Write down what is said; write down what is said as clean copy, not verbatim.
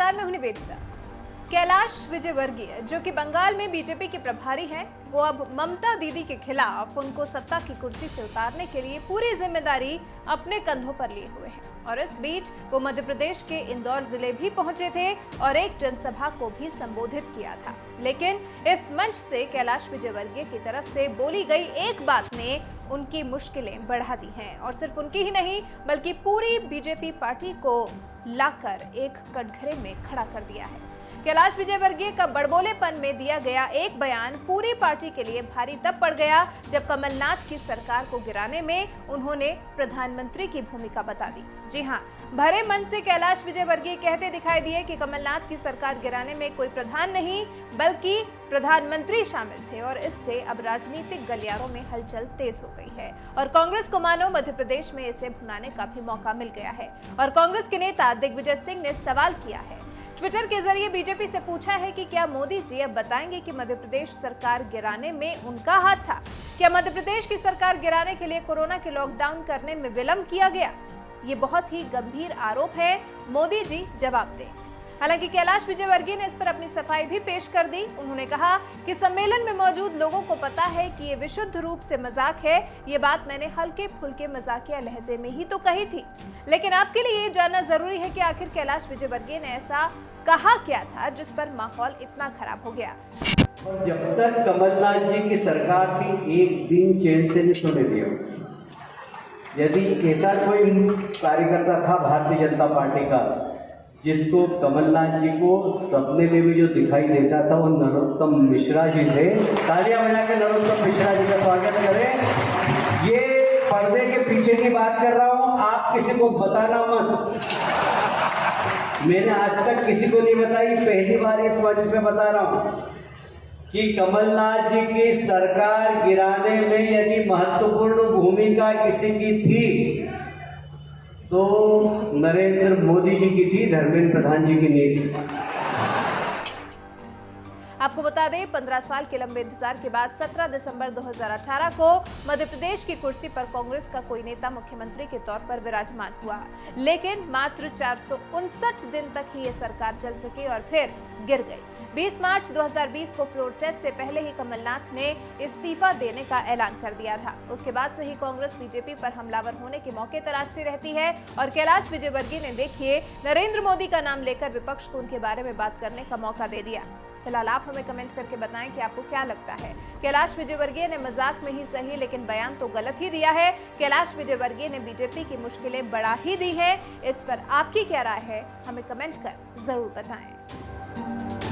नमस्कार, मैं हूं निवेदिता। कैलाश विजयवर्गीय जो कि बंगाल में बीजेपी के प्रभारी हैं, वो अब ममता दीदी के खिलाफ उनको सत्ता की कुर्सी से उतारने के लिए पूरी जिम्मेदारी अपने कंधों पर लिए हुए हैं। और इस बीच वो मध्य प्रदेश के इंदौर जिले भी पहुंचे थे और एक जनसभा को भी संबोधित किया था। लेकिन इस मंच से कैलाश विजयवर्गीय की तरफ से बोली गई एक बात ने उनकी मुश्किलें बढ़ा दी हैं और सिर्फ उनकी ही नहीं बल्कि पूरी बीजेपी पार्टी को लाकर एक कटघरे में खड़ा कर दिया है। कैलाश विजयवर्गीय का बड़बोलेपन में दिया गया एक बयान पूरी पार्टी के लिए भारी तब पड़ गया जब कमलनाथ की सरकार को गिराने में उन्होंने प्रधानमंत्री की भूमिका बता दी। जी हां, भरे मन से कैलाश विजयवर्गीय कहते दिखाई दिए कि कमलनाथ की सरकार गिराने में कोई प्रधान नहीं बल्कि प्रधानमंत्री शामिल थे और इससे अब राजनीतिक गलियारों में हलचल तेज हो गई है और कांग्रेस को मानो मध्य प्रदेश में इसे भुनाने का भी मौका मिल गया है। और कांग्रेस के नेता दिग्विजय सिंह ने सवाल किया है, ट्विटर के जरिए बीजेपी से पूछा है कि क्या मोदी जी अब बताएंगे कि मध्य प्रदेश सरकार गिराने में उनका हाथ था? क्या मध्य प्रदेश की सरकार गिराने के लिए कोरोना के लॉकडाउन करने में विलंब किया गया? ये बहुत ही गंभीर आरोप है, मोदी जी जवाब दें। हालांकि कैलाश विजयवर्गीय ने इस पर अपनी सफाई भी पेश कर दी। उन्होंने कहा कि सम्मेलन में मौजूद लोगों को पता है कि ये विशुद्ध रूप से मजाक है। ये बात मैंने हल्के फुल्के मजाकिया लहजे में ही तो कही थी, लेकिन आपके लिए ये जानना जरूरी है कि आखिर कैलाश विजयवर्गीय ने ऐसा कहा क्या था जिस पर माहौल इतना खराब हो गया। और जब तक कमलनाथ जी की सरकार थी एक दिन चैन से नहीं सोने दिया। यदि ऐसा कोई कार्यकर्ता था भारतीय जनता पार्टी का जिसको कमलनाथ जी को सपने में भी जो दिखाई देता था वो नरोत्तम मिश्रा जी थे। तालियां बजा के नरोत्तम मिश्रा जी का स्वागत करें। ये पर्दे के पीछे की बात कर रहा हूं, आप किसी को बताना मत। मैंने आज तक किसी को नहीं बताई, पहली बार इस मंच पे बता रहा हूं कि कमलनाथ जी की सरकार गिराने में यदि महत्वपूर्ण भूमिका किसी की थी तो नरेंद्र मोदी जी की थी, धर्मेंद्र प्रधान जी की नहीं थी। आपको बता दें, 15 साल के लंबे इंतजार के बाद 17 दिसंबर 2018 को मध्य प्रदेश की कुर्सी पर कांग्रेस का कोई नेता मुख्यमंत्री के तौर पर विराजमान हुआ, लेकिन मात्र 459 दिन तक ही ये सरकार चल सकी और फिर गिर गई। 20 मार्च 2020 को फ्लोर टेस्ट से पहले ही कमलनाथ ने इस्तीफा देने का ऐलान कर दिया था। उसके बाद से ही कांग्रेस बीजेपी पर हमलावर होने के मौके तलाशती रहती है और कैलाश विजयवर्गीय ने देखिए नरेंद्र मोदी का नाम लेकर विपक्ष को उनके बारे में बात करने का मौका दे दिया। फिलहाल आप हमें कमेंट करके बताएं कि आपको क्या लगता है, कैलाश विजयवर्गीय ने मजाक में ही सही लेकिन बयान तो गलत ही दिया है। कैलाश विजयवर्गीय ने बीजेपी की मुश्किलें बढ़ा ही दी हैं। इस पर आपकी क्या राय है, हमें कमेंट कर जरूर बताएं।